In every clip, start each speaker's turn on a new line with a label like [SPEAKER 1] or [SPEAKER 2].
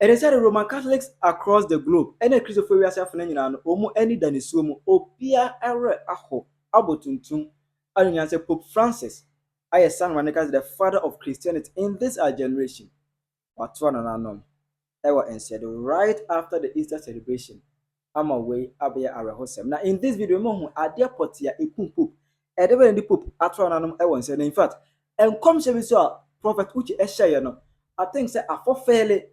[SPEAKER 1] It is said the Roman Catholics across the globe, any Christopher we are suffering in an omo any danisumu, opia error aho, abotuntum, and say Pope Francis, I a son Manicas, the father of Christianity in this our generation. But one and unknown, ever and said right after the Easter celebration, I'm away, Abia Arahosem. Now, in this video, Mohu, a dear potia, a poop, a devil in the poop, at one and I said, in fact, and come to saw Prophet Uchi Eshayano, I think say a for fairly.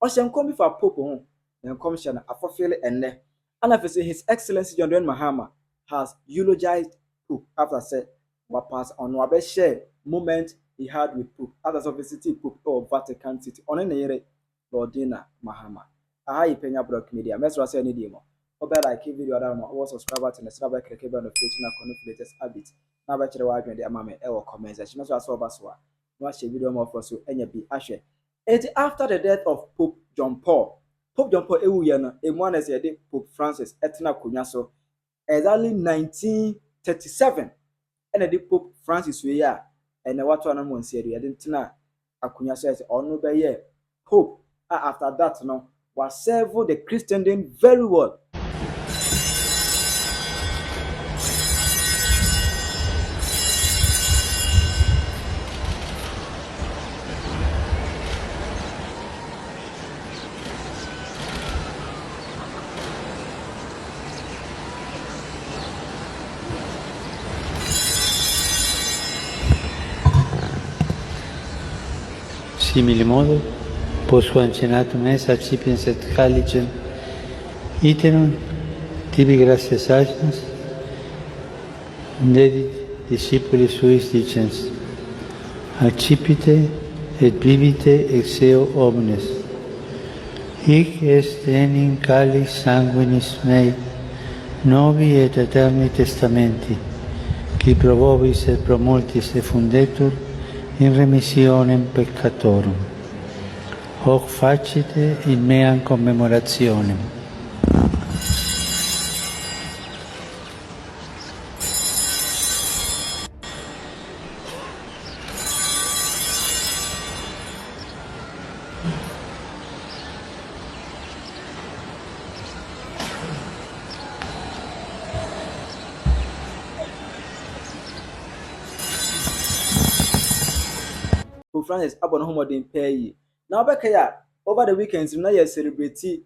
[SPEAKER 1] Ocean come for Pope home, and commission a fulfill and ne. And after His Excellency John Mahama has eulogized Pope after said what pass on what share moment he had with Pope others of the city Pope or Vatican City on any Lordina Mahama. I Penyah Block Media. Mesra say any demo. Obe like video down or subscriber to the subscribe click on the Facebook connect latest habits. Now bet the wide the amame or comments. She must also baswa. Watch a video more for so any be ashe. It's after the death of Pope John Paul. Pope John Paul Ewuyana, a one as a Pope Francis Etna Kunyaso, exactly 1937. And the Pope Francis we are, and the water animal said, I didn't know Akunyaso as or no by Pope. After that, no, was served the Christendom very well.
[SPEAKER 2] Simile modo, post ancenatum es accipiens et calicem, iterum tibi gratias agnas, dedit discipulis suis dicens, accipite et bibite ex eo omnes. Hic est enim calis sanguinis mei, novi et aeterni testamenti, qui pro vobis et pro multis effundetur in remissionem peccatorum. Hoc facite in meam commemorationem.
[SPEAKER 1] Francis Abon Homodin pay. Now, Bekaya, over the weekends, now you celebrate, the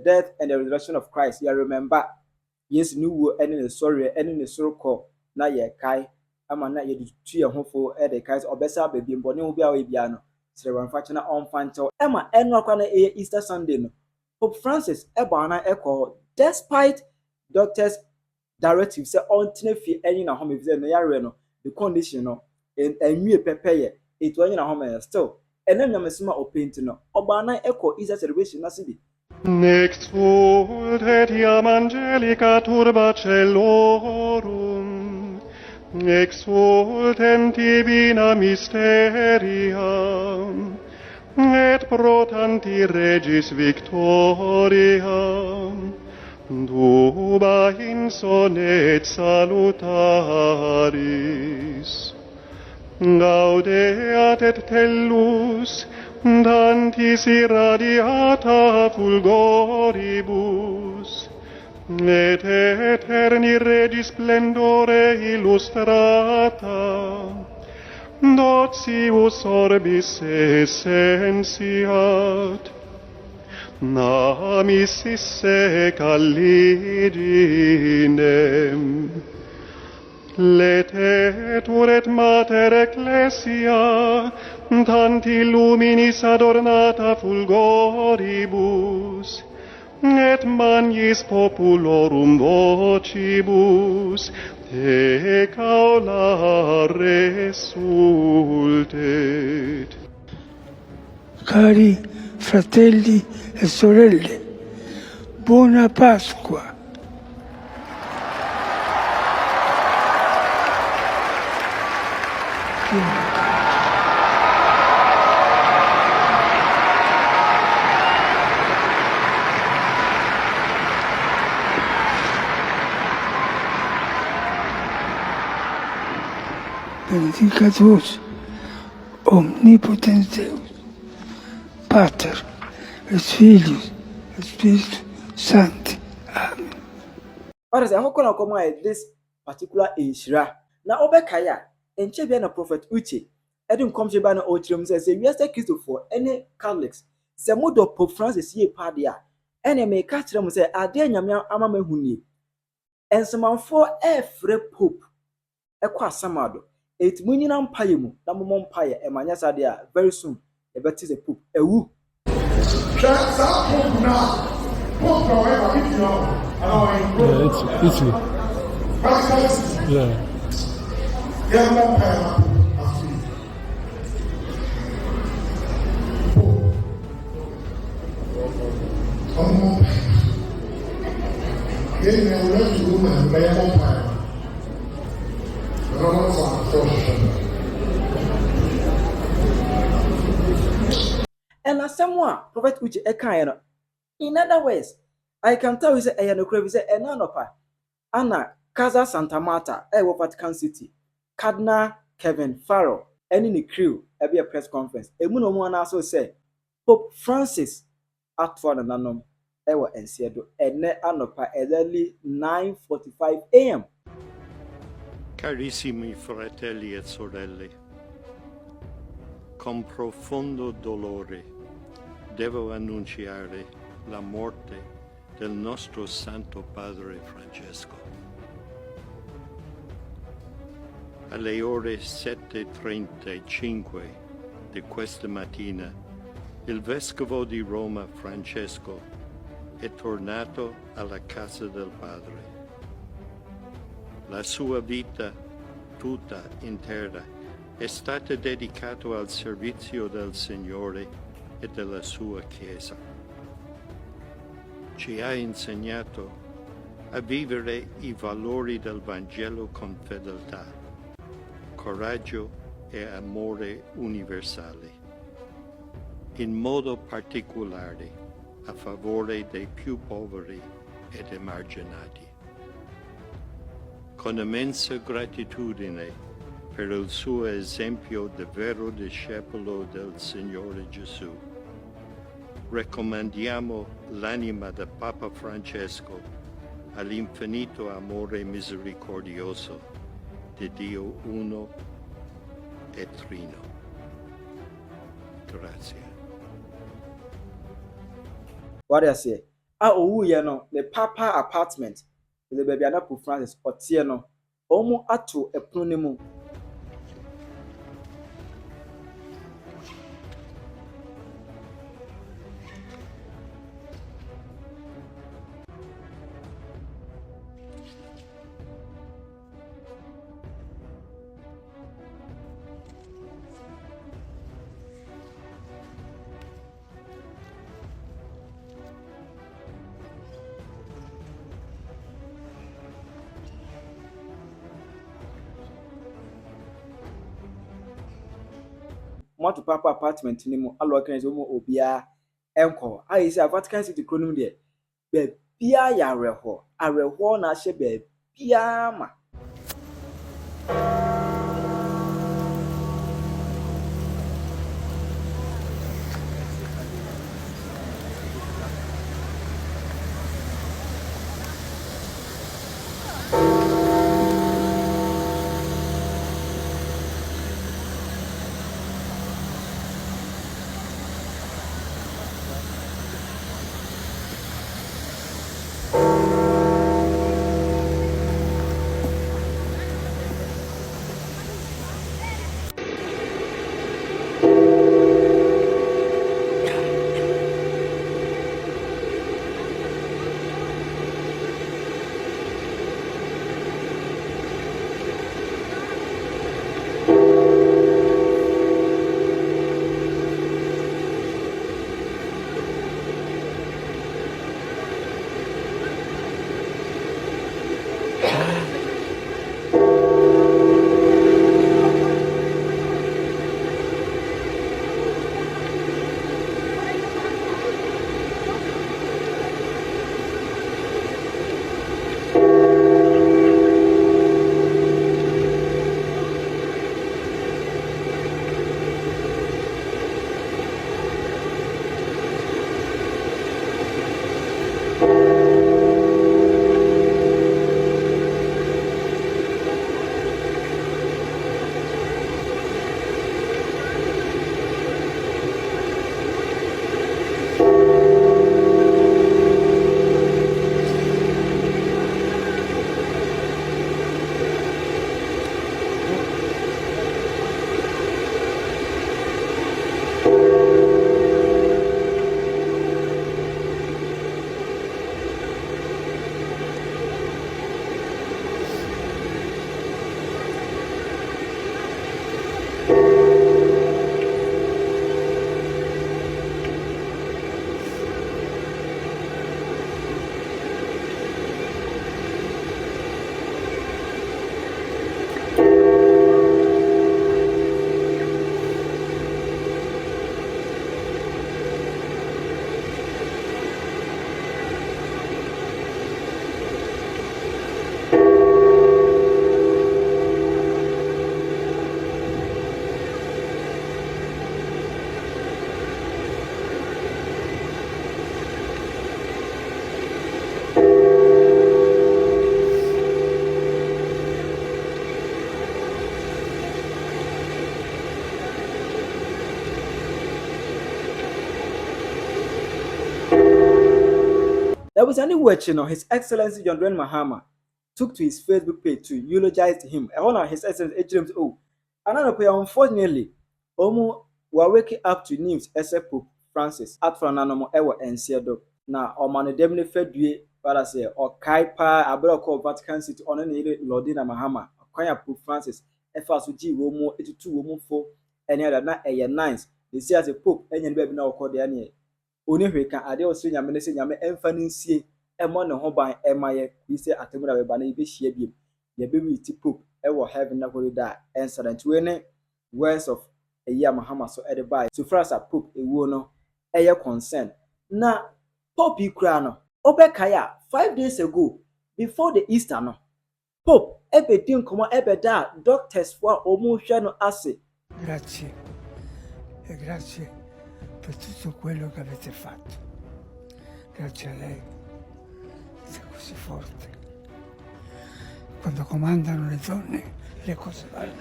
[SPEAKER 1] death and the resurrection of Christ. You remember, yes, new ending the story, ending the circle. Now you kai, I'm not yet to your home for the kais or Bessa baby, and Bonnie will be our piano. So, unfortunate on Fanto, Emma, and rock on Easter Sunday. Pope Francis Ebana Echo, despite doctors' directives, say on Tinefi, any home if they're the condition, and me prepare. It was in a home still. And then Yamasima or painting Obana echo is a celebration nasibi.
[SPEAKER 3] Next vult etiam angelica turba celorum, ex vultem divina mysteria, et pro tanti regis victoria, duba insonet salutaris. Gaudeat et tellus, dantis irradiata fulgoribus, et eterni regis splendore illustrata, dotius orbis essensiat, namis isse callidinem. Letetur et mater ecclesia, tanti luminis adornata fulgoribus, et magnis populorum vocibus, te caula resultet.
[SPEAKER 4] Cari fratelli e sorelle, buona Pasqua. Benedicat vos, omnipotens Deus, Pater, et Filius, et Spiritus Sancti. Amen.
[SPEAKER 1] What is how can I come at this particular inshira? Now Obekaya and Chebiana Prophet Uche. Edin comes to ban or trim says, yes, Christo for any Catholics. Samudo Pope Francis ye padia. And may catch them say, are there Yamia Amamehuni? And some for every Pope. Equa Samado. It Munian Payemu, Namon Paya, and Manyasa there very soon. A baptist a Pope, a woo.
[SPEAKER 5] Italy. Yeah.
[SPEAKER 1] And as someone, Prophet Uche Ekayano. In other words, I can tell you say Ayano Crevi say Enanopa. Anna Casa Santa Marta, Vatican City. Cardinal Kevin Farrell, any the crew, a press conference. Emuno one also say Pope Francis at for the nanom, Ewa Ensiedo, and ne Anopa early 9:45 a.m.
[SPEAKER 6] Carissimi fratelli e sorelle, con profondo dolore devo annunciare la morte del nostro Santo Padre Francesco. Alle ore 7:35 di questa mattina, il Vescovo di Roma Francesco è tornato alla casa del Padre. La sua vita tutta intera è stata dedicata al servizio del Signore e della sua Chiesa. Ci ha insegnato a vivere i valori del Vangelo con fedeltà, coraggio e amore universali, in modo particolare a favore dei più poveri ed emarginati. Con immensa gratitudine per il suo esempio di vero discepolo del Signore Gesù, raccomandiamo l'anima del Papa Francesco all'infinito amore misericordioso di Dio uno e trino. Grazie.
[SPEAKER 1] What I say? No, the Papa apartment. The baby ana Pope Francis otie no omo ato epono ne mu moto Papa apartment ni mu alo kan se omo obia enko ayi se Vatican City kronum de be bia ya areho na hye be bia ma There was any watch, His Excellency John Mahama took to his Facebook page to eulogize him. And one of His Excellency H. Oh, another unfortunately, Omo were waking up to news except Pope Francis at Frananomo Ewa and Seado. Na Omane Demne Fedue, para say, or Kaipa, Abelko Vatican City, on any Lordina Mahama, Kwaya Pope Francis, F.S.G. Womo, 82 Womo 4, any other night, a nice. They say as a Pope, any baby now called the any. Only we can add also Yamene say Yame Enfanin ɛmɔ ne ho ban ɛmayɛ bi sɛ atemmu da bɛba na yɛbɛhyia bi yɛbɛwi ti pope ɛwɔ heaven na hɔ da ɛnsa da nti ne words of ɛyi a Mahama so ɛde bae so far as a pope ɛwuo no ɛyɛ concern na pope yi kura no ɔbɛkae a 5 days ago before the Easter no pope ɛbɛdi nkɔmmɔ ɛbɛda a doctors fo a ɔmo hwɛ no ase.
[SPEAKER 4] Grazie e grazie per tutto quello che avete fatto. Grazie a lei. Sei così forte. Quando comandano le donne, le cose vanno.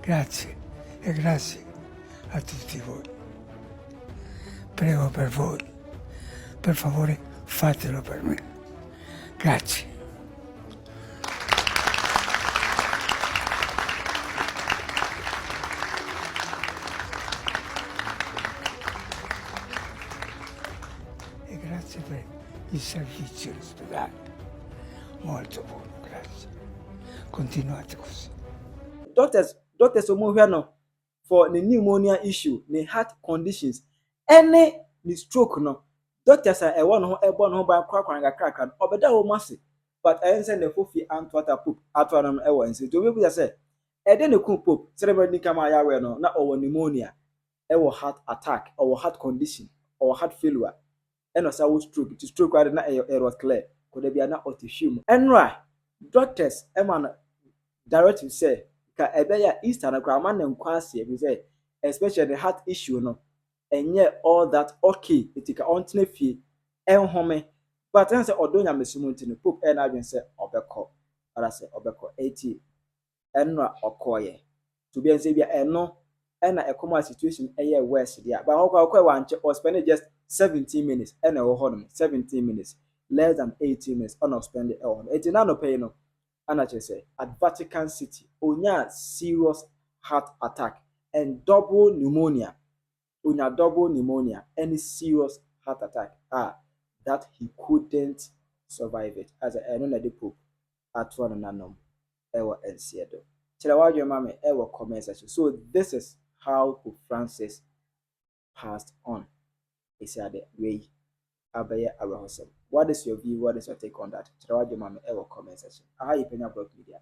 [SPEAKER 4] Grazie e grazie a tutti voi. Prego per voi. Per favore, fatelo per me. Grazie. Grazie per il servizio all'ospedale. Molto buono, grazie. Continuate così.
[SPEAKER 1] Doctors no for the pneumonia issue, the heart conditions, any the stroke no. Doctors are a one who born home by crack and obeda o massive. But I send the fofi and water poop at one hour and say to people say, then the cool poop, celebrity kama ya we no, not our pneumonia, our heart attack, our heart condition, our heart failure. And also stroke, to stroke rather than a was clear. Could there be an autism? And right, doctors, Eman directive say, ka ebeya Easter na grandma and quasi, say, especially the heart issue, no, and yet all that okay, it take on fee, and home. But answer Odonia Messimunti, Pope and I say, Obeko, or I say, Obeko 80, and Okoye. To be a Zabia and no, and a common situation a year west, yeah, but I'll one or spend just 17 minutes and a whole 17 minutes, less than 18 minutes, or not spend it on 89 pay no. And I just say at Vatican City, onya serious heart attack and double pneumonia, any serious heart attack, that he couldn't survive it as a another pope at one and ever and Seattle. Ever comments. So this is how Pope Francis passed on. He said the way Abaya Abraham. What is your view? What is your take on that? Ever comment section. Penyah Media.